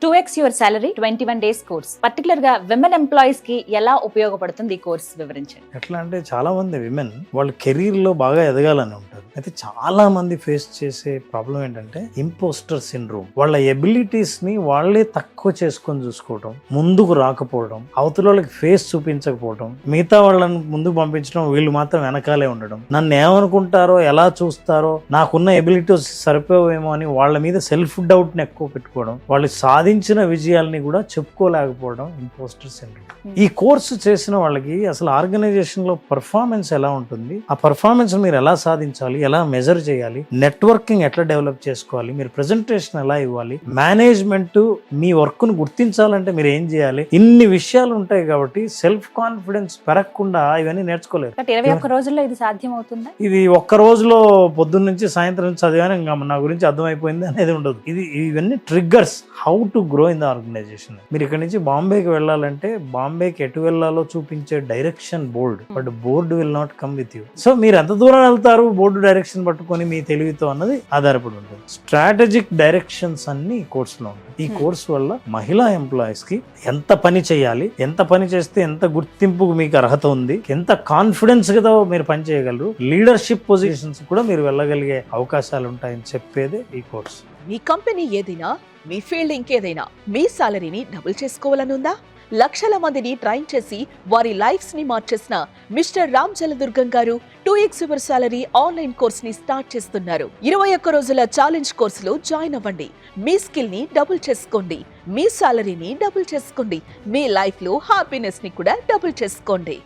2x your salary 21 days course. Particular గా women employees కి ఎలా ఉపయోగపడుతుంది ఈ కోర్స్ వివరించండి. ఎట్లా అంటే చాలా మంది విమెన్ వాళ్ళ కెరీర్ లో బాగా ఎదగాలని ఉంటారు. అయితే చాలా మంది ఫేస్ చేసే ప్రాబ్లం ఏంటంటే ఇంపోస్టర్ సిండ్రోమ్. వాళ్ళ ఎబిలిటీస్ ని వాళ్ళే తక్కువ చేసుకొని చూసుకోవడం, ముందుకు రాకపోవడం, అవతల వాళ్ళకి ఫేస్ చూపించకపోవడం, మిగతా వాళ్ళని ముందుకు పంపించడం, వీళ్ళు మాత్రం వెనకాలే ఉండడం, నన్ను ఏమనుకుంటారో ఎలా చూస్తారో, నాకున్న ఎబిలిటీస్ సరిపోవేమో అని వాళ్ళ మీద సెల్ఫ్ డౌట్ ని ఎక్కువ పెట్టుకోవడం, వాళ్ళు సాధించిన విజయాల్ని కూడా చెప్పుకోలేకపోవడం ఇంపోస్టర్ సిండ్రోమ్. ఈ కోర్సు చేసిన వాళ్ళకి అసలు ఆర్గనైజేషన్ లో పర్ఫార్మెన్స్ ఎలా ఉంటుంది, ఆ పర్ఫార్మెన్స్ మీరు ఎలా సాధించాలి, ఎలా మెజర్ చేయాలి, నెట్వర్కింగ్ ఎట్లా డెవలప్ చేసుకోవాలి, మీరు ప్రెజెంటేషన్ ఎలా ఇవ్వాలి, మేనేజ్మెంట్ మీ వర్క్ ను గుర్తించాలంటే మీరు ఏం చేయాలి, ఇన్ని విషయాలు ఉంటాయి. కాబట్టి సెల్ఫ్ కాన్ఫిడెన్స్ పెరగకుండా ఇవన్నీ నేర్చుకోలేరు. 21 రోజుల్లో ఇది సాధ్యం అవుతుందా? ఇది ఒక్క రోజులో పొద్దున్న నుంచి సాయంత్రం నుంచి చదివాను ఇంకా నా గురించి అర్థమైపోయింది అనేది ఉండదు. ఇవన్నీ triggers how to grow in the organisation. మీరు ఇక్కడ నుంచి బాంబేకి వెళ్ళాలంటే బాంబేకి ఎటు వెళ్ళాలో చూపించే direction board, but board will not come with you. So మీరు ఎంత దూరం వెళ్తారు బోర్డు డైరెక్షన్ పట్టుకొని మీ తెలివితో అన్నది ఆధారపడి ఉంటుంది. స్ట్రాటజిక్ డైరెక్షన్స్ అన్ని ఈ కోర్సులో ఉంటాయి. ఈ కోర్సు వల్ల మహిళా ఎంప్లాయీస్ కి ఎంత పని చేయాలి, ఎంత పని చేస్తే ఎంత గుర్తింపుకు మీకు అర్హత ఉంది, ఎంత కాన్ఫిడెన్స్ గా మీరు పని చేయగలరు, లీడర్షిప్ పొజిషన్స్ కూడా మీరు వెళ్ళగలిగే అవకాశాలు ఉంటాయని చెప్పేదే ఈ కోర్సు. మీ కంపెనీ ఏదైనా, మీ ఫీల్డ్ ఇంకేదైనా, మీ సాలరీని డబుల్ చేసుకోవాలనుందా? లక్షల మందిని ట్రైన్ చేసి వారి లైఫ్స్ ని మార్చేసిన మిస్టర్ రామ్ జలదుర్గం గారు 2x your salary online course ని స్టార్ట్ చేస్తున్నారు. 21 రోజుల ఛాలెంజ్ కోర్సులో జాయిన్ అవ్వండి. మీ స్కిల్ ని డబుల్ చేసుకోండి, మీ సాలరీని డబుల్ చేసుకోండి, మీ లైఫ్ లో హ్యాపీనెస్ ని కూడా డబుల్ చేసుకోండి.